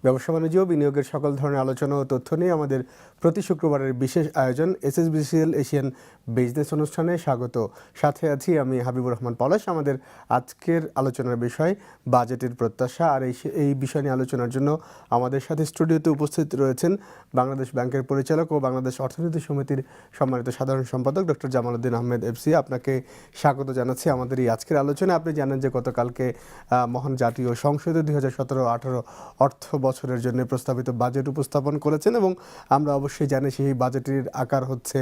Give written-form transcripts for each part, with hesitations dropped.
ব্যবসা বাণিজ্য ও বিনিয়োগের সকল ধরনের আলোচনা ও তথ্য নিয়ে আমাদের প্রতি শুক্রবারের বিশেষ আয়োজন SSBCL এশিয়ান বিজনেস অনুষ্ঠানে স্বাগত। সাথে আছি আমি হাবিবুর রহমান পলাশ। আমাদের আজকের আলোচনার বিষয় বাজেটের প্রত্যাশা। আর এই বিষয় নিয়ে আলোচনার জন্য আমাদের সাথে স্টুডিওতে উপস্থিত রয়েছেন বাংলাদেশ ব্যাংকের পরিচালক ও বাংলাদেশ অর্থনীতি সমিতির সম্মানিত সাধারণ সম্পাদক ডক্টর জামাল উদ্দিন আহমেদ FC। আপনাকে স্বাগত জানাচ্ছি আমাদের এই আজকের আলোচনায়। আপনি জানেন যে গতকালকে মহান জাতীয় সংসদে 2017-18 অর্থ বছরের জন্য প্রস্তাবিত বাজেট উপস্থাপন করেছেন এবং আমরা অবশ্যই জানি সেই বাজেটের আকার হচ্ছে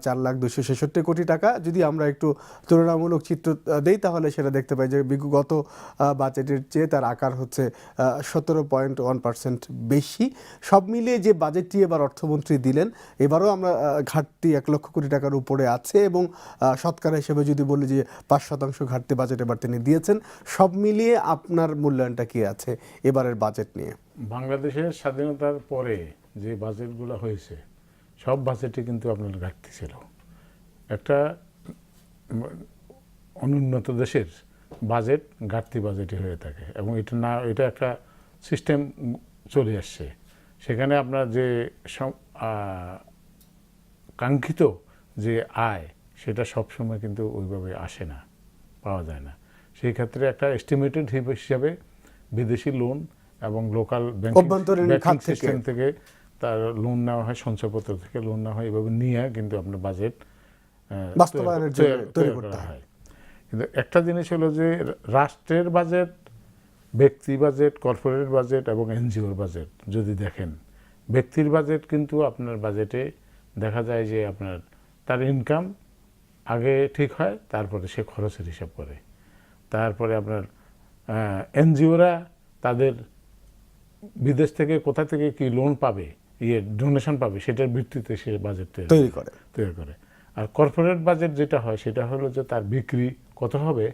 4,266 কোটি টাকা। যদি আমরা একটু তুলনামূলক চিত্র দেই তাহলে সেটা দেখতে পাই যে গত বাজেটের চেয়ে তার আকার হচ্ছে 17.1% বেশি। সব মিলিয়ে যে বাজেটটি এবার অর্থমন্ত্রী দিলেন, এবারও আমরা ঘাটতি 1 লক্ষ কোটি টাকার উপরে আছে এবং শতকরা হিসেবে যদি বলি যে 5% ঘাটতি বাজেট এবার তিনি দিয়েছেন। সব মিলিয়ে আপনার মূল্যায়নটা কি আছে এবারের বাজেট নিয়ে? বাংলাদেশের স্বাধীনতার পরে যে বাজেটগুলো হয়েছে সব বাজেটে কিন্তু আপনার ঘাটতি ছিল। একটা অনুন্নত দেশের বাজেট ঘাটতি বাজেটই হয়ে থাকে এবং এটা একটা সিস্টেম চলে আসছে। সেখানে আপনার যে কাঙ্ক্ষিত যে আয় সেটা সবসময় কিন্তু ওইভাবে আসে না, পাওয়া যায় না। সেই ক্ষেত্রে একটা এস্টিমেটেড হিসাবে বিদেশি লোন এবং লোকাল ব্যাংকিং সিস্টেম থেকে তার লোন নেওয়া হয়, সঞ্চয়পত্র থেকে লোন নেওয়া হয়, এভাবে নিয়ে কিন্তু আপনার বাজেট বাস্তবায়নের জন্য তৈরি করা হয়। কিন্তু একটা জিনিস হলো যে রাষ্ট্রের বাজেট, ব্যক্তি বাজেট, কর্পোরেট বাজেট এবং NGOর বাজেট যদি দেখেন, ব্যক্তির বাজেট কিন্তু আপনার বাজেটে দেখা যায় যে আপনার তার ইনকাম আগে ঠিক হয়, তারপরে সে খরচের হিসাব করে। তারপরে আপনার NGOরা তাদের বিদেশ থেকে কোথা থেকে কি লোন পাবে, ডোনেশন পাবে, সেটার ভিত্তিতে সে বাজেট তৈরি করে। আর কর্পোরেট বাজেট যেটা হয় সেটা হলো যে তার বিক্রি কত হবে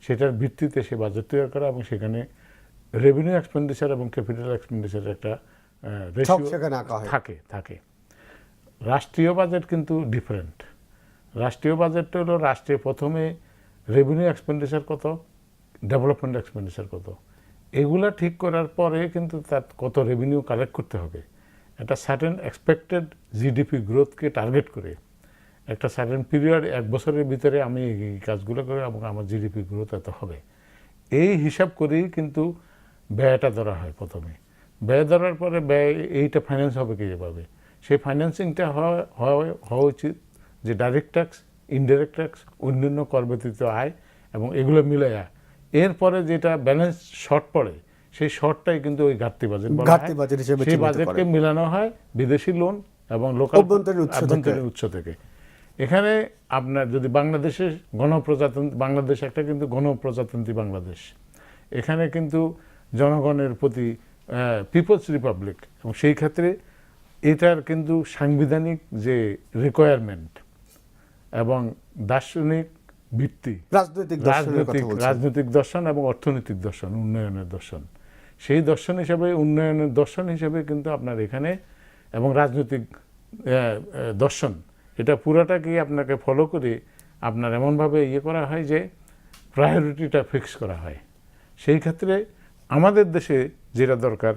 সেটার ভিত্তিতে সে বাজেট তৈরি করে এবং সেখানে রেভিনিউ এক্সপেন্ডিচার এবং ক্যাপিটাল এক্সপেন্ডিচারের একটা রেশিও থাকে। রাষ্ট্রীয় বাজেট কিন্তু ডিফারেন্ট। রাষ্ট্রীয় বাজেটটা হলো রাষ্ট্রে প্রথমে রেভিনিউ এক্সপেন্ডিচার কত, ডেভেলপমেন্ট এক্সপেন্ডিচার কত, এগুলা ঠিক করার পরে কিন্তু তার কত রেভিনিউ কালেক্ট করতে হবে। একটা সার্টেন এক্সপেক্টেড GDP গ্রোথকে টার্গেট করে একটা সার্টেন পিরিয়ড, 1 বছরের ভিতরে আমি এই কাজগুলো করে এবং আমার GDP গ্রোথ এত হবে, এই হিসাব করেই কিন্তু ব্যয়টা ধরা হয়। প্রথমে ব্যয় ধরার পরে ব্যয় এইটা ফাইন্যান্স হবে কীভাবে, সেই ফাইন্যান্সিংটা হওয়া উচিত যে ডাইরেক্ট ট্যাক্স, ইনডাইরেক্ট ট্যাক্স, অন্যান্য কর ব্যতীত আয় এবং এগুলো মিলাইয়া এরপরে যেটা ব্যালেন্স শর্ট পড়ে সেই শর্টটাই কিন্তু ওই ঘাটতি বাজেট বলা হয়। সেই বাজেটকে মিলানো হয় বিদেশি লোন এবং লোকাল অভ্যন্তরীণ উৎস থেকে। এখানে আপনার যদি বাংলাদেশের বাংলাদেশ একটা কিন্তু গণপ্রজাতন্ত্রী বাংলাদেশ, এখানে কিন্তু জনগণের প্রতি পিপলস রিপাবলিক এবং সেই ক্ষেত্রে এটার কিন্তু সাংবিধানিক যে রিকোয়ারমেন্ট এবং দার্শনিক ভিত্তি, রাজনৈতিক দর্শন এবং অর্থনৈতিক দর্শন, উন্নয়নের দর্শন, সেই দর্শন হিসাবে, উন্নয়নের দর্শন হিসাবে কিন্তু আপনার এখানে এবং রাজনৈতিক দর্শন, এটা পুরাটাকে আপনাকে ফলো করে আপনার এমনভাবে করা হয় যে প্রায়োরিটিটা ফিক্স করা হয়। সেই ক্ষেত্রে আমাদের দেশে যেটা দরকার,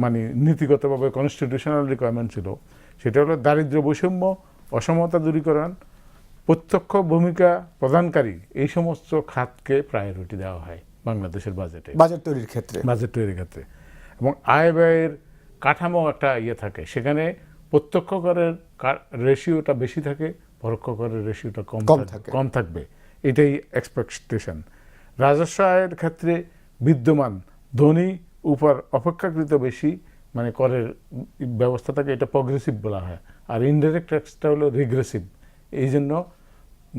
মানে নীতিগতভাবে কনস্টিটিউশনাল রিকোয়ারমেন্ট ছিল, সেটা হলো দারিদ্র্য বৈষম্য, অসমতা দূরীকরণ, প্রত্যক্ষ ভূমিকা প্রদানকারী এই সমস্ত খাতকে প্রায়োরিটি দেওয়া হয় বাংলাদেশের বাজেট তৈরির ক্ষেত্রে। এবং আয় ব্যয়ের কাঠামো একটা থাকে, সেখানে প্রত্যক্ষ করের রেশিওটা বেশি থাকে, পরোক্ষ করের রেশিওটা কম থাকবে, এটাই এক্সপেকটেশন। রাজস্ব আয়ের ক্ষেত্রে বিদ্যমান ধনী উপর অপেক্ষাকৃত বেশি মানে করের ব্যবস্থাটাকে এটা প্রগ্রেসিভ বলা হয়, আর ইনডাইরেক্ট ট্যাক্সটা হলো রিগ্রেসিভ। এই জন্য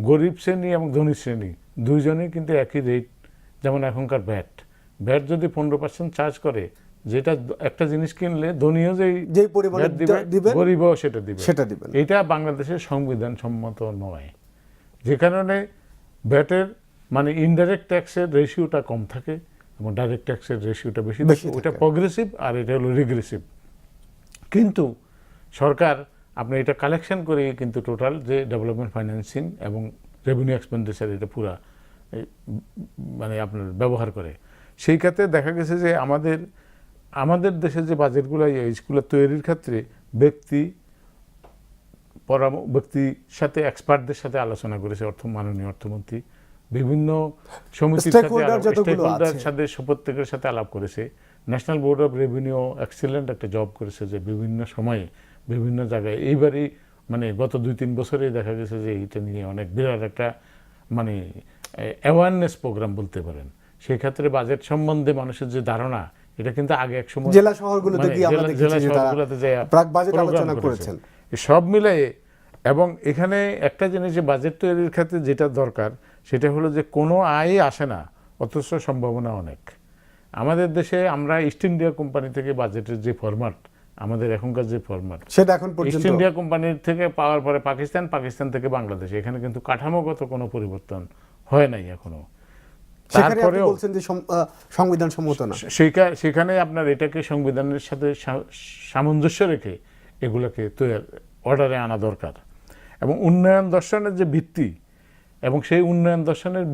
গরিব শ্রেণী এবং ধনী শ্রেণী দুইজনেই কিন্তু একই রেট। যেমন এখনকার ভ্যাট যদি 15% চার্জ করে, যেটা একটা জিনিস কিনলে ধনীও যেই পরিমাণে দিবে, গরিবও সেটা দিবে। এটা বাংলাদেশের সংবিধান সম্মত নয়, যে কারণে ভ্যাটের মানে ইনডাইরেক্ট ট্যাক্সের রেশিওটা কম থাকে এবং ডাইরেক্ট ট্যাক্সের রেশিওটা বেশি থাকে। ওটা প্রগ্রেসিভ আর এটা হলো রিগ্রেসিভ। কিন্তু সরকার আপনি এটা কালেকশন করে কিন্তু টোটাল যে ডেভেলপমেন্ট ফাইন্যান্সিং এবং রেভিনিউ এক্সপেন্ডিচার এটা পুরা মানে আপনার ব্যবহার করে। সেই ক্ষেত্রে দেখা গেছে যে আমাদের আমাদের দেশে যে বাজেটগুলো এইগুলো তৈরির ক্ষেত্রে ব্যক্তির সাথে এক্সপার্টদের সাথে আলোচনা করেছে মাননীয় অর্থমন্ত্রী, বিভিন্ন সমিতির স্টেকহোল্ডার সাথে প্রত্যেকের সাথে আলাপ করেছে। National board of revenue excellent একটা জব করেছে, যে বিভিন্ন সময়ে বিভিন্ন জায়গায় এইবারই মানে গত 2-3 বছরেই দেখা গেছে যে এইটা নিয়ে অনেক বিরাট একটা মানে অ্যাওয়ারনেস প্রোগ্রাম বলতে পারেন। সেই ক্ষেত্রে বাজেট সম্বন্ধে মানুষের যে ধারণা, এটা কিন্তু আগে এক সময় জেলা শহরগুলোতে গিয়ে আমরা দেখেছি যে তারা প্রাক বাজেট আলোচনা করেছেন সব মিলাই। এবং এখানে একটা জিনিস, যে বাজেট তৈরির ক্ষেত্রে যেটা দরকার সেটা হলো যে কোনো আয় আসে না, অথচ সম্ভাবনা অনেক। আমাদের দেশে আমরা ইস্ট ইন্ডিয়া কোম্পানি থেকে বাজেটের যে ফরম্যাট, আমাদের এখনকার যে ফরম্যাট, সেটা এখন পর্যন্ত ইস্ট ইন্ডিয়া কোম্পানির থেকে পাওয়ার পরে পাকিস্তান থেকে বাংলাদেশ, এখানে কিন্তু কাঠামোগত কোনো পরিবর্তন হয় নাই এখনো। তারপরেও বলছেন যে সংবিধান সম্মত না, সেখানে আপনার এটাকে সংবিধানের সাথে সামঞ্জস্য রেখে এগুলোকে অর্ডারে আনা দরকার। এবং উন্নয়ন দর্শনের যে ভিত্তি, এবং সেই উন্নয়ন দর্শনের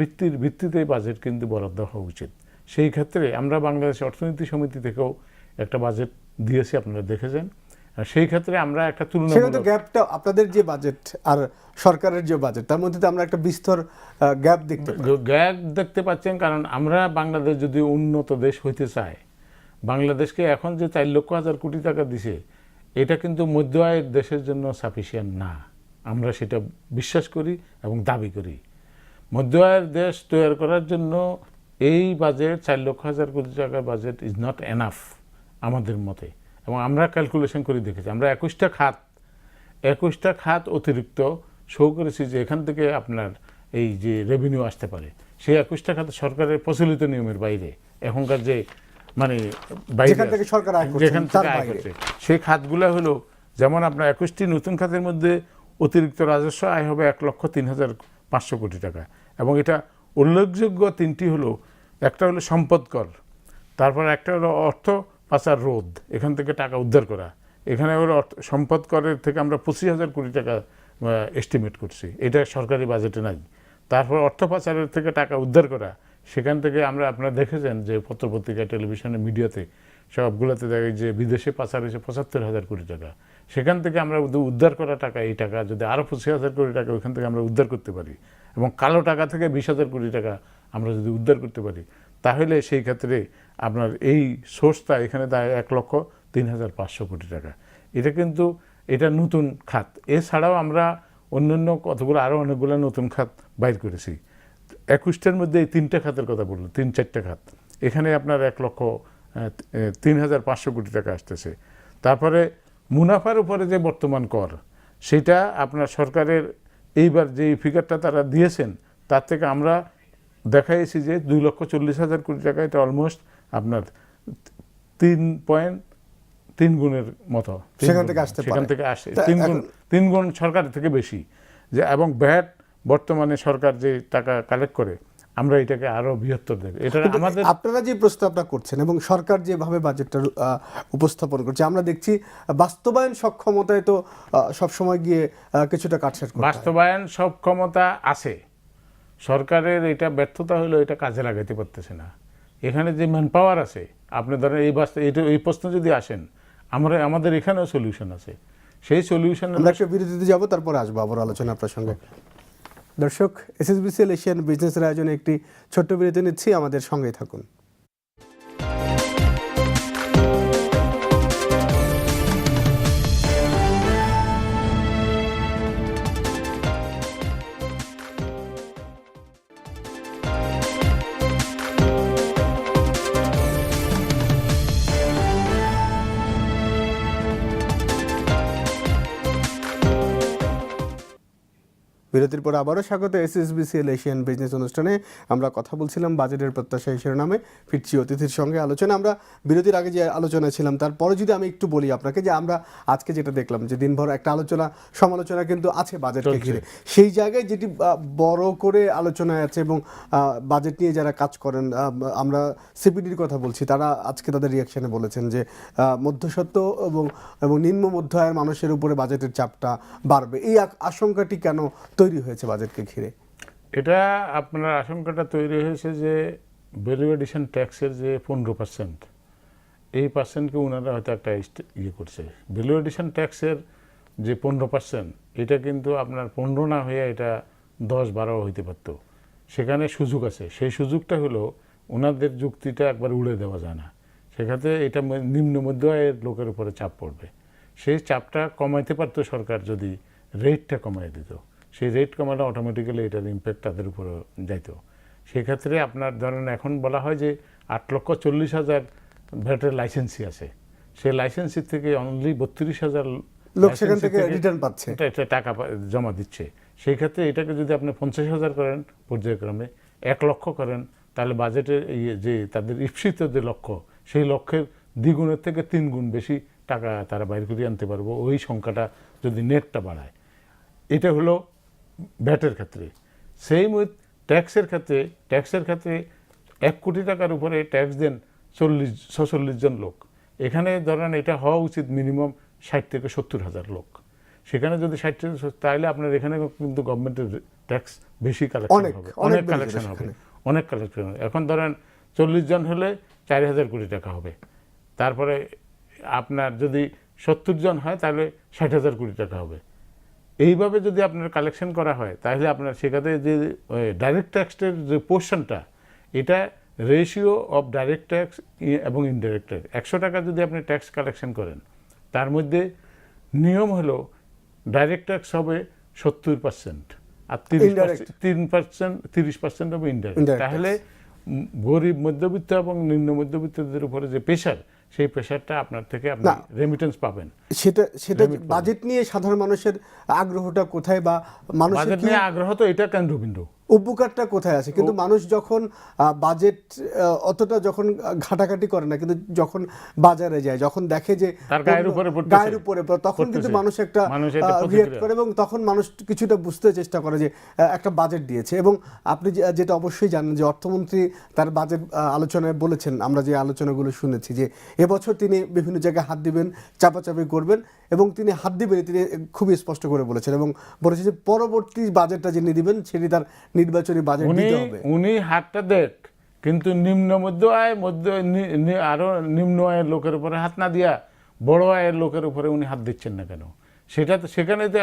ভিত্তিতে বাজেট কিন্তু বরাদ্দ হওয়া উচিত। সেই ক্ষেত্রে আমরা বাংলাদেশ অর্থনীতি সমিতি থেকেও একটা বাজেট দিয়েছি, আপনারা দেখেছেন। সেই ক্ষেত্রে আমরা একটা তুলনামূলক গ্যাপটা, আপনাদের যে বাজেট আর সরকারের যে বাজেট, তার মধ্যে আমরা একটা বিস্তর গ্যাপ দেখতে পাচ্ছেন। কারণ আমরা বাংলাদেশ যদি উন্নত দেশ হইতে চায়, বাংলাদেশকে এখন যে 4,00,000 কোটি টাকা দিছে, এটা কিন্তু মধ্য আয়ের দেশের জন্য সাফিসিয়েন্ট না। আমরা সেটা বিশ্বাস করি এবং দাবি করি। মধ্য আয়ের দেশ তৈরি করার জন্য এই বাজেট 4,00,000 কোটি টাকার বাজেট ইজ নট এনাফ আমাদের মতে। এবং আমরা ক্যালকুলেশন করে দেখেছি, আমরা 21টা খাত অতিরিক্ত শো করেছি যে এখান থেকে আপনার এই যে রেভিনিউ আসতে পারে। সেই 21টা খাত সরকারের প্রচলিত নিয়মের বাইরে, এখনকার যে মানে যেখান থেকে সরকার আয় করছে, সেই খাতগুলো হলো, যেমন আপনার 21টি নতুন খাতের মধ্যে অতিরিক্ত রাজস্ব আয় হবে 1,03,500 কোটি টাকা। এবং এটা উল্লেখযোগ্য 3টি হলো, একটা হলো সম্পদ কর, তারপর একটা হলো অর্থ পাচার রোধ, এখান থেকে টাকা উদ্ধার করা। এখানে হলো সম্পদ করের থেকে আমরা 25,000 কোটি টাকা এস্টিমেট করছি, এটা সরকারি বাজেটে নাই। তারপর অর্থ পাচারের থেকে টাকা উদ্ধার করা, সেখান থেকে আপনারা দেখেছেন যে পত্রপত্রিকা, টেলিভিশনে, মিডিয়াতে সবগুলোতে দেখে যে বিদেশে পাচার হয়েছে 75,000 কোটি টাকা। সেখান থেকে আমরা উদ্ধার করা টাকা, এই টাকা যদি আরও 25,000 কোটি টাকা ওইখান থেকে আমরা উদ্ধার করতে পারি, এবং কালো টাকা থেকে 20,000 কোটি টাকা আমরা যদি উদ্ধার করতে পারি, তাহলে সেই ক্ষেত্রে আপনার এই সোর্সটা এখানে দাঁড়ায় 1,03,500 কোটি টাকা। এটা কিন্তু এটা নতুন খাত। এছাড়াও আমরা অন্যান্য কতগুলো আরও অনেকগুলো নতুন খাত বাইর করেছি। 21টার মধ্যে এই 3টে খাতের কথা বললো, 3-4টে খাত, এখানে আপনার 1,03,500 কোটি টাকা আসতেছে। তারপরে মুনাফার উপরে যে বর্তমান কর, সেটা আপনার সরকারের এইবার যে ফিগারটা তারা দিয়েছেন, তার থেকে আমরা দেখাইছি যে 2,40,000 কোটি টাকা, এটা অলমোস্ট আপনার 3.3 গুণের মতো, সেখান থেকে আসে 3 গুণ সরকারের থেকে বেশি। যে এবং ভ্যাট বর্তমানে সরকার যে টাকা কালেক্ট করে, আমরা এটাকে আরো বৃহত্তর দেবে। এটা আমাদের, আপনারা যে প্রস্তাবটা করছেন এবং সরকার যেভাবে বাজেটটা উপস্থাপন করছে, আমরা দেখছি বাস্তবায়ন সক্ষমতায় তো সবসময় গিয়ে কিছুটা কাটছাট করতে হয়। বাস্তবায়ন সক্ষমতা আছে, সরকারের এটা ব্যর্থতা হলো এটা কাজে লাগাইতে পারতেছে না। এখানে যে ম্যান পাওয়ার আছে, আপনি ধরেন এই প্রশ্ন যদি আসেন, আমাদের এখানেও সলিউশন আছে। সেই সলিউশন আমরা একটা বিরতিতে যাব, তারপরে আসবো আবার আলোচনা আপনার সঙ্গে। দর্শক, এসএসবিসিএল এশিয়ান বিজনেসের আয়োজনে একটি ছোট্ট বিরতি নিচ্ছি, আমাদের সঙ্গেই থাকুন। বিরতির পর আবারও স্বাগত এসএসবিসিএল এশিয়ান বিজনেস অনুষ্ঠানে। আমরা কথা বলছিলাম বাজেটের প্রত্যাশা শিরোনামে, ফিরছি অতিথির সঙ্গে আলোচনা। আমরা বিরতির আগে যে আলোচনায় ছিলাম, তারপরে যদি আমি একটু বলি আপনাকে, যে আমরা আজকে যেটা দেখলাম যে দিনভর একটা আলোচনা সমালোচনা কিন্তু আছে বাজেটকে ঘিরে। সেই জায়গায় যেটি বড় করে আলোচনায় আছে, এবং বাজেট নিয়ে যারা কাজ করেন, আমরা সিপিডির কথা বলছি, তারা আজকে তাদের রিয়াকশনে বলেছেন যে মধ্যস্বত্ব এবং নিম্ন মধ্য আয়ের মানুষের উপরে বাজেটের চাপটা বাড়বে। এই আশঙ্কাটি কেন তৈরি হয়েছে বাজেটকে ঘিরে? এটা আপনার আশঙ্কাটা তৈরি হয়েছে যে ভ্যালু এডিশন ট্যাক্সের যে 15%, এই পার্সেন্টকে ওনারা হয়তো একটা ইয়ে করছে। ভ্যালু এডিশন ট্যাক্সের যে 15%, এটা কিন্তু আপনার 15 না হয়ে এটা 10-12 হইতে পারতো। সেখানে সুযোগ আছে, সেই সুযোগটা হলো ওনাদের যুক্তিটা একবার উড়ে দেওয়া যায় না। সেক্ষেত্রে এটা নিম্ন মধ্য আয়ের লোকের উপরে চাপ পড়বে। সেই চাপটা কমাইতে পারতো সরকার যদি রেটটা কমাই দিত। সেই রেট কমালে অটোমেটিক্যালি এটার ইম্প্যাক্ট তাদের উপরে যাইতো। সেক্ষেত্রে আপনার ধরেন এখন বলা হয় যে 8,40,000 ভ্যাটের লাইসেন্সি আছে, সেই লাইসেন্সি থেকে অনলি 32,000 লোক সেখান থেকে রিটার্ন পাচ্ছে, এটা টাকা জমা দিচ্ছে। সেই ক্ষেত্রে এটাকে যদি আপনি 50,000 করেন পর্যায়ক্রমে, 1 লক্ষ করেন, তাহলে বাজেটের যে তাদের ঈপ্সিত যে লক্ষ্য, সেই লক্ষ্যের দ্বিগুণের থেকে 3 গুণ বেশি টাকা তারা বাইর করে আনতে পারবো ওই সংখ্যাটা যদি নেটটা বাড়ায়। এটা হলো ভ্যাটের ক্ষেত্রে। সেই ট্যাক্সের ক্ষেত্রে 1 কোটি টাকার উপরে ট্যাক্স দেন 46 জন লোক। এখানে ধরেন এটা হওয়া উচিত মিনিমাম 60 থেকে 70,000 লোক। সেখানে যদি 60 থেকে 70, তাহলে আপনার এখানে কিন্তু গভর্নমেন্টের ট্যাক্স বেশি কালেকশন হবে, অনেক কালেকশন হবে। এখন ধরেন 40 জন হলে 4,000 কোটি টাকা হবে। তারপরে আপনার যদি 70 জন হয় তাহলে 60,000 কোটি টাকা হবে। এইভাবে যদি আপনার কালেকশন করা হয় তাহলে আপনার সেখানে যে ডাইরেক্ট ট্যাক্সের যে পোর্শনটা, এটা রেশিও অফ ডাইরেক্ট ট্যাক্স এবং ইনডাইরেক্ট ট্যাক্স, 100 টাকা যদি আপনি ট্যাক্স কালেকশন করেন, তার মধ্যে নিয়ম হলো ডাইরেক্ট ট্যাক্স হবে 70% আর 30% হবে ইনডাইরেক্ট। তাহলে গরিব মধ্যবিত্ত এবং নিম্ন মধ্যবিত্তদের উপরে যে প্রেশার, সেই প্রেশারটা আপনার থেকে আপনি রেমিটেন্স পাবেন। সেটা বাজেট নিয়ে সাধারণ মানুষের আগ্রহটা কোথায়, বা মানুষের বাজেট নিয়ে আগ্রহ তো এটা কেন্দ্রবিন্দু, উপকারটা কোথায় আছে? কিন্তু মানুষ যখন বাজেট অতটা যখন ঘাটাঘাটি করে না, কিন্তু যখন বাজারে যায়, যখন দেখে যে তার গায়ের উপরে তখন কিন্তু মানুষ একটা রিঅ্যাক্ট করে, এবং তখন মানুষ কিছুটা বুঝতে চেষ্টা করে যে একটা বাজেট দিয়েছে। এবং আপনি যেটা অবশ্যই জানেন যে অর্থমন্ত্রী তার বাজেট আলোচনায় বলেছেন, আমরা যে আলোচনাগুলো শুনেছি, যে এবছর তিনি বিভিন্ন জায়গায় হাত দিবেন, চাপাচাপি করবেন, এবং তিনি হাত দিবেন, তিনি খুবই স্পষ্ট করে বলেছেন, এবং বলেছেন যে পরবর্তী বাজেটটা যিনি দিবেন সেটি তার নির্বাচনী বাজেট দিতে হবে। উনি হাতটা দেখ, কিন্তু নিম্ন মধ্য আয় আরো নিম্ন আয়ের লোকের উপরে হাত না দিয়া বড় আয়ের লোকের উপরে উনি হাত দিচ্ছেন না কেন? সেখানে তো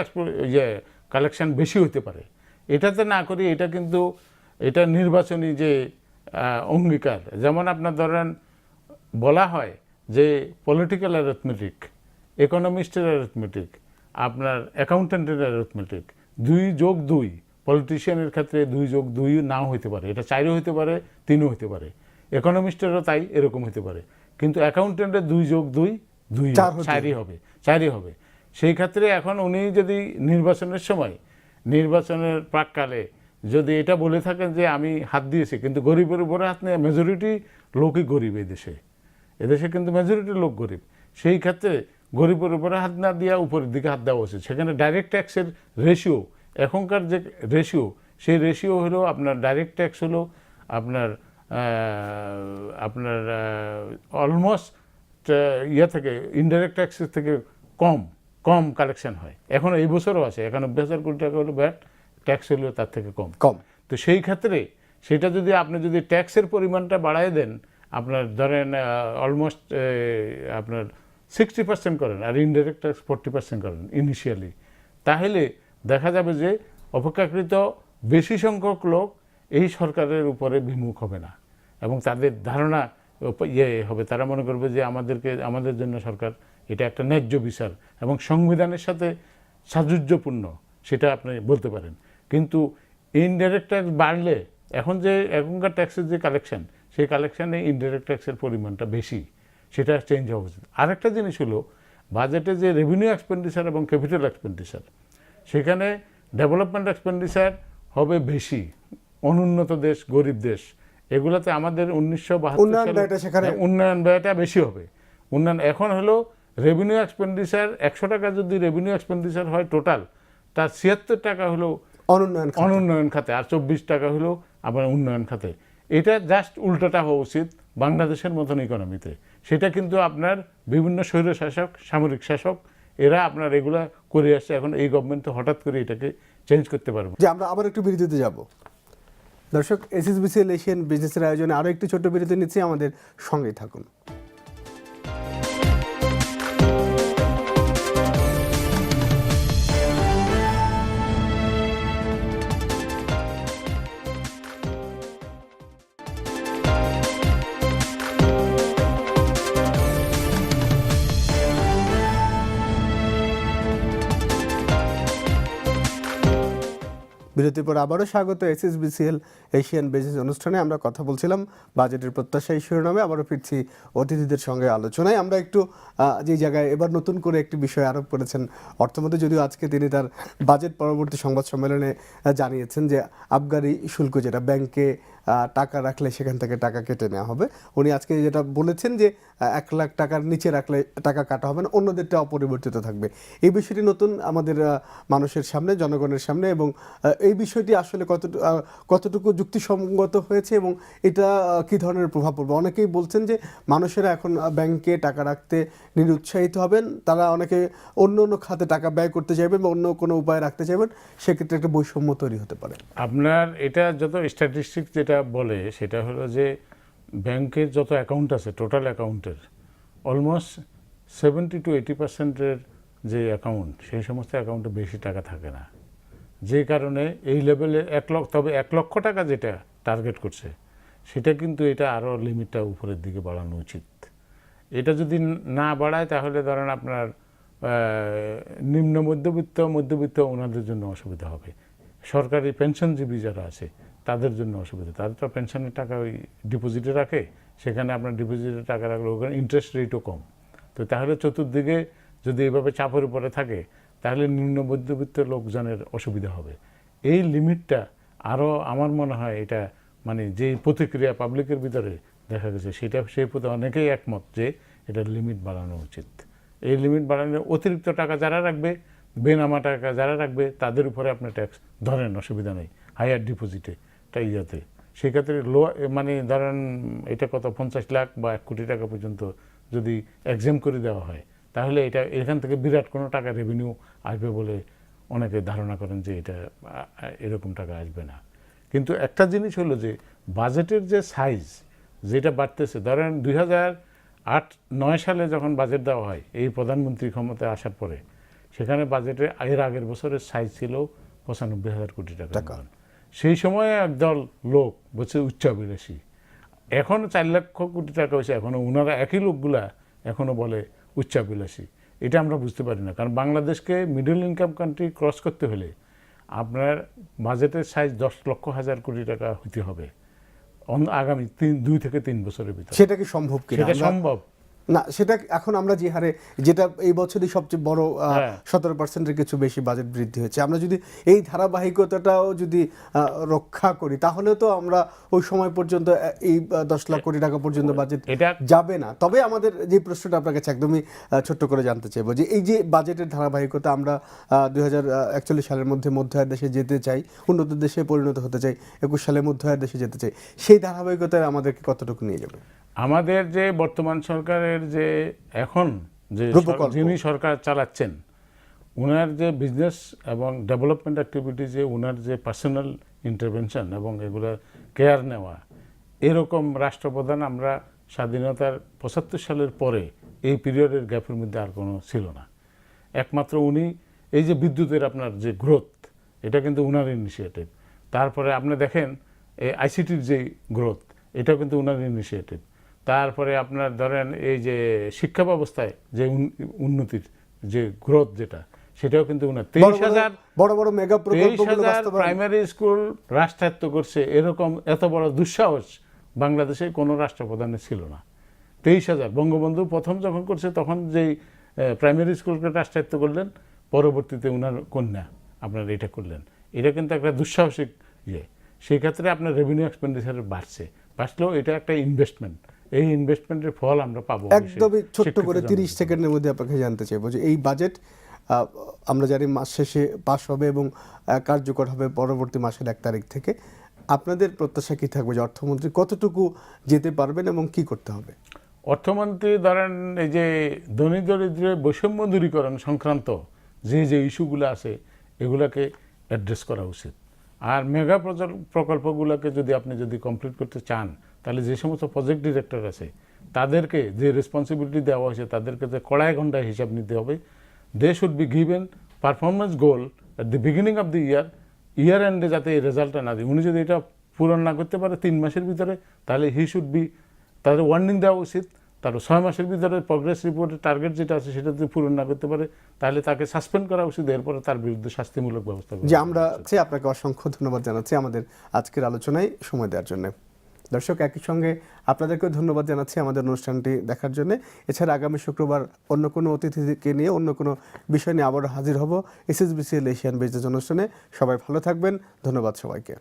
কালেকশন বেশি হতে পারে। এটাতে না করি, এটা কিন্তু এটা নির্বাচনী যে অঙ্গীকার। যেমন আপনার ধরেন বলা হয় যে পলিটিক্যাল অ্যারিথমেটিক, ইকোনমিস্টের অ্যারিথমেটিক, আপনার অ্যাকাউন্টেন্টের অ্যারিথমেটিক, 2+2, পলিটিশিয়ানের ক্ষেত্রে 2+2 নাও হইতে পারে, এটা 4ও হইতে পারে, 3ও হইতে পারে। ইকোনমিস্টেরও তাই এরকম হইতে পারে। কিন্তু অ্যাকাউন্টেন্টের 2+2 4ই হবে। সেই ক্ষেত্রে এখন উনি যদি নির্বাচনের সময়, নির্বাচনের প্রাককালে যদি এটা বলে থাকেন যে আমি হাত দিয়েছি, কিন্তু গরিবের উপরে হাত নিয়ে, মেজরিটি লোকই গরিব এদেশে কিন্তু মেজরিটি লোক গরিব, সেই ক্ষেত্রে গরিবের উপরে হাত না দিয়া উপরের দিকে হাত দেওয়া উচিত। সেখানে ডাইরেক্ট ট্যাক্সের রেশিও, এখনকার যে রেশিও, সেই রেশিও হলো আপনার ডাইরেক্ট ট্যাক্স হলো আপনার অলমোস্ট থেকে ইনডাইরেক্ট ট্যাক্সের থেকে কম কালেকশন হয়। এখন এই বছরও আছে 91,000 কোটি টাকা হলো ভ্যাট ট্যাক্স হলো তার থেকে কম। তো সেই ক্ষেত্রে সেটা যদি আপনি ট্যাক্সের পরিমাণটা বাড়ায় দেন, আপনার ধরেন অলমোস্ট আপনার 60% করেন, আর ইনডাইরেক্ট ট্যাক্স 40% করেন ইনিশিয়ালি, তাহলে দেখা যাবে যে অপেক্ষাকৃত বেশি সংখ্যক লোক এই সরকারের উপরে বিমুখ হবে না, এবং তাদের ধারণা হবে, তারা মনে করবে যে আমাদের জন্য সরকার এটা একটা ন্যায্য বিচার এবং সংবিধানের সাথে সাযুজ্যপূর্ণ, সেটা আপনি বলতে পারেন। কিন্তু ইনডাইরেক্ট ট্যাক্স বাড়লে এখনকার ট্যাক্সের যে কালেকশন, সেই কালেকশানে ইনডাইরেক্ট ট্যাক্সের পরিমাণটা বেশি, সেটা চেঞ্জ হওয়া উচিত। আরেকটা জিনিস হলো বাজেটে যে রেভিনিউ এক্সপেন্ডিচার এবং ক্যাপিটাল এক্সপেন্ডিচার, সেখানে ডেভেলপমেন্ট এক্সপেন্ডিচার হবে বেশি। অনুন্নত দেশ, গরিব দেশ, এগুলোতে আমাদের 1972 সালে উন্নয়ন ব্যয়টা বেশি হবে। এখন হলো রেভিনিউ এক্সপেন্ডিচার 100 টাকা যদি রেভিনিউ এক্সপেন্ডিচার হয় টোটাল, তার 76 টাকা হলো অনুন্নয়ন খাতে, আর 24 টাকা হলো আবার উন্নয়ন খাতে। এটা জাস্ট উল্টোটা হওয়া উচিত বাংলাদেশের মতন ইকোনমিতে। সেটা কিন্তু আপনার বিভিন্ন স্বৈরশাসক, সামরিক শাসক, এরা আপনার এগুলা করে আসছে। এখন এই গভর্নমেন্ট তো হঠাৎ করে এটাকে চেঞ্জ করতে পারবে। যে আমরা আবার একটু বিরতিতে যাব। দর্শক, এসএসবিসিএল এশিয়ান বিজনেসের আয়োজনে আরও একটি ছোট্ট বিরতি নিচ্ছি, আমাদের সঙ্গেই থাকুন। বিরতির পর আবারও স্বাগত এসএসবিসিএল এশিয়ান বিজনেস অনুষ্ঠানে। আমরা কথা বলছিলাম বাজেটের প্রত্যাশা এই শিরোনামে। আবারও ফিরছি অতিথিদের সঙ্গে আলোচনায়। আমরা একটু যে জায়গায় এবার নতুন করে একটি বিষয় আরোপ করেছেন অর্থমন্ত্রী, যদিও আজকে তিনি তার বাজেট পরবর্তী সংবাদ সম্মেলনে জানিয়েছেন যে আবগারি শুল্ক, যেটা ব্যাংকে টাকা রাখলে সেখান থেকে টাকা কেটে নেওয়া হবে। উনি আজকে যেটা বলেছেন যে 1 লাখ টাকার নিচে রাখলে টাকা কাটা হবে না, অন্যদেরটা অপরিবর্তিত থাকবে। এই বিষয়টি নতুন আমাদের মানুষের সামনে, জনগণের সামনে, এবং এই বিষয়টি আসলে কতটুকু যুক্তিসঙ্গত হয়েছে এবং এটা কী ধরনের প্রভাব পড়বে। অনেকেই বলছেন যে মানুষেরা এখন ব্যাংকে টাকা রাখতে নিরুৎসাহিত হবেন, তারা অনেকে অন্য অন্য খাতে টাকা ব্যয় করতে চাইবেন বা অন্য কোনো উপায় রাখতে চাইবেন, সেক্ষেত্রে একটা বৈষম্য তৈরি হতে পারে। আপনার এটা যত স্ট্যাটিস্টিক্স যেটা বলে সেটা হলো যে ব্যাংকের যত অ্যাকাউন্ট আছে, টোটাল অ্যাকাউন্টের অলমোস্ট 70 to 80% যে অ্যাকাউন্ট, সেই সমস্ত অ্যাকাউন্টে বেশি টাকা থাকে না। যে কারণে এই লেভেলে 1 লক্ষ, তবে 1 লক্ষ টাকা যেটা টার্গেট করছে সেটা কিন্তু এটা আরও লিমিটটা উপরের দিকে বাড়ানো উচিত। এটা যদি না বাড়ায় তাহলে ধরেন আপনার নিম্ন মধ্যবিত্ত ওনাদের জন্য অসুবিধা হবে। সরকারি পেনশনজীবী যারা আছে তাদের জন্য অসুবিধা। তাদের তো পেনশনের টাকা ওই ডিপোজিটে রাখে, সেখানে আপনার ডিপোজিটের টাকা রাখলে ওখানে ইন্টারেস্ট রেটও কম। তো তাহলে চতুর্দিকে যদি এভাবে চাপের উপরে থাকে তাহলে নিম্ন মধ্যবিত্ত লোকজনের অসুবিধা হবে। এই লিমিটটা আরও আমার মনে হয় এটা মানে যে প্রতিক্রিয়া পাবলিকের ভিতরে দেখা গেছে সেই প্রতি অনেকেই একমত যে এটার লিমিট বাড়ানো উচিত। এই লিমিট বাড়ানোর অতিরিক্ত টাকা যারা রাখবে, বেনামা টাকা যারা রাখবে তাদের উপরে আপনার ট্যাক্স ধরেন, অসুবিধা নেই, হায়ার ডিপোজিটে ইয়াতে। সেক্ষেত্রে মানে ধরেন এটা কত 50 লাখ বা 1 কোটি টাকা পর্যন্ত যদি এক্সেম করে দেওয়া হয় তাহলে এটা এখান থেকে বিরাট কোনো টাকা রেভিনিউ আসবে বলে অনেকে ধারণা করেন যে এটা এরকম টাকা আসবে না। কিন্তু একটা জিনিস হলো যে বাজেটের যে সাইজ যেটা বাড়তেছে, ধরেন 2008-9 সালে যখন বাজেট দেওয়া হয় এই প্রধানমন্ত্রী ক্ষমতায় আসার পরে, সেখানে বাজেটের এর আগের বছরের সাইজ ছিল 95,000 কোটি টাকা। সেই সময়ে একদল লোক বলছে উচ্চাভিলাষী, এখনও 4 লক্ষ কোটি টাকা হয়েছে, এখনও ওনারা একই লোকগুলা এখনও বলে উচ্চাভিলাষী। এটা আমরা বুঝতে পারি না, কারণ বাংলাদেশকে মিডল ইনকাম কান্ট্রি ক্রস করতে হলে আপনার বাজেটের সাইজ 10 লক্ষ হাজার কোটি টাকা হইতে হবে আগামী 2 থেকে 3 বছরের ভিতরে। সেটা কি সম্ভব কিনা? সেটা সম্ভব না, সেটা এখন আমরা যে হারে, যেটা এই বছরই সবচেয়ে বড় 17%-এর কিছু বেশি বাজেট বৃদ্ধি হয়েছে, আমরা যদি এই ধারাবাহিকতাটাও যদি রক্ষা করি তাহলে তো আমরা ওই সময় পর্যন্ত এই 10 লাখ কোটি টাকা পর্যন্ত বাজেট যাবে না। তবে আমাদের যে প্রশ্নটা আপনার কাছে একদমই ছোট্ট করে জানতে চাইবো যে এই যে বাজেটের ধারাবাহিকতা, আমরা 2041 সালের মধ্যে মধ্যআয়ের দেশে যেতে চাই, উন্নত দেশে পরিণত হতে চাই, 21 সালে মধ্যআয়ের দেশে যেতে চাই, সেই ধারাবাহিকতায় আমাদেরকে কতটুকু নিয়ে যাবে? আমাদের যে বর্তমান সরকারের যে এখন যে যিনি সরকার চালাচ্ছেন, ওনার যে বিজনেস এবং ডেভেলপমেন্ট অ্যাক্টিভিটিজে ওনার যে পার্সোনাল ইন্টারভেনশন এবং এগুলোর কেয়ার নেওয়া, এরকম রাষ্ট্রপ্রধান আমরা স্বাধীনতার 75 সালের পরে এই পিরিয়ডের গ্যাপের মধ্যে আর কোনো ছিল না। একমাত্র উনি এই যে বিদ্যুতের আপনার যে গ্রোথ, এটা কিন্তু ওনার ইনিশিয়েটিভ। তারপরে আপনি দেখেন এই আইসিটির যে গ্রোথ, এটাও কিন্তু ওনার ইনিশিয়েটিভ। তারপরে আপনার ধরেন এই যে শিক্ষা ব্যবস্থায় যে উন্নতির যে গ্রোথ, যেটা সেটাও কিন্তু ওনার। 23,000 বড় বড় মেগা প্রকল্পগুলো প্রাইমারি স্কুল রাষ্ট্রায়ত্ত করছে, এরকম এত বড় দুঃসাহস বাংলাদেশে কোনো রাষ্ট্রপ্রধানের ছিল না। 23,000 বঙ্গবন্ধু প্রথম যখন করছে তখন যেই প্রাইমারি স্কুলকে রাষ্ট্রায়ত্ত করলেন, পরবর্তীতে ওনার কন্যা আপনার এটা করলেন। এটা কিন্তু একটা দুঃসাহসিক ইয়ে। সেই ক্ষেত্রে আপনার রেভিনিউ এক্সপেন্ডিচার বাড়লেও এটা একটা ইনভেস্টমেন্ট। এই ইনভেস্টমেন্টের ফল আমরা পাবো। একদমই ছোট্ট করে 30 সেকেন্ডের মধ্যে আপনাকে জানতে চাইবো যে এই বাজেট আমরা জানি মাস শেষে পাস হবে এবং কার্যকর হবে পরবর্তী মাসের 1 তারিখ থেকে। আপনাদের প্রত্যাশা কি থাকবে যে অর্থমন্ত্রী কতটুকু যেতে পারবেন এবং কি করতে হবে? অর্থমন্ত্রী ধরেন এই যে ধনী দরিদ্রের বৈষম্য দূরীকরণ সংক্রান্ত যে ইস্যুগুলো আছে এগুলোকে অ্যাড্রেস করা উচিত। আর মেগা প্রকল্পগুলোকে যদি কমপ্লিট করতে চান তাহলে যে সমস্ত প্রজেক্ট ডিরেক্টর আছে তাদেরকে যে রেসপন্সিবিলিটি দেওয়া হয়েছে তাদেরকে যে কড়ায় ঘন্টায় হিসাব নিতে হবে। They should be given performance goal at the beginning of the year এন্ডে, যাতে এই রেজাল্টটা না দিই। উনি যদি এটা পূরণ না করতে পারে 3 মাসের ভিতরে, তাহলে তাদের ওয়ার্নিং দেওয়া উচিত। তারপর 6 মাসের ভিতরে প্রগ্রেস রিপোর্টের টার্গেট যেটা আছে সেটা যদি পূরণ না করতে পারে তাহলে তাকে সাসপেন্ড করা উচিত, এরপরে তার বিরুদ্ধে শাস্তিমূলক ব্যবস্থা করা যে উচিত। আমরা আপনাকে অসংখ্য ধন্যবাদ জানাচ্ছি আমাদের আজকের আলোচনায় সময় দেওয়ার জন্য। দর্শক, একই সঙ্গে আপনাদেরকেও ধন্যবাদ জানাচ্ছি আমাদের অনুষ্ঠানটি দেখার জন্য। এছাড়া আগামী শুক্রবার অন্য কোনো অতিথিকে নিয়ে অন্য কোনো বিষয় নিয়ে আবারও হাজির হব এসএসবিসিএল এশিয়ান বিজনেস অনুষ্ঠানে। সবাই ভালো থাকবেন, ধন্যবাদ সবাইকে।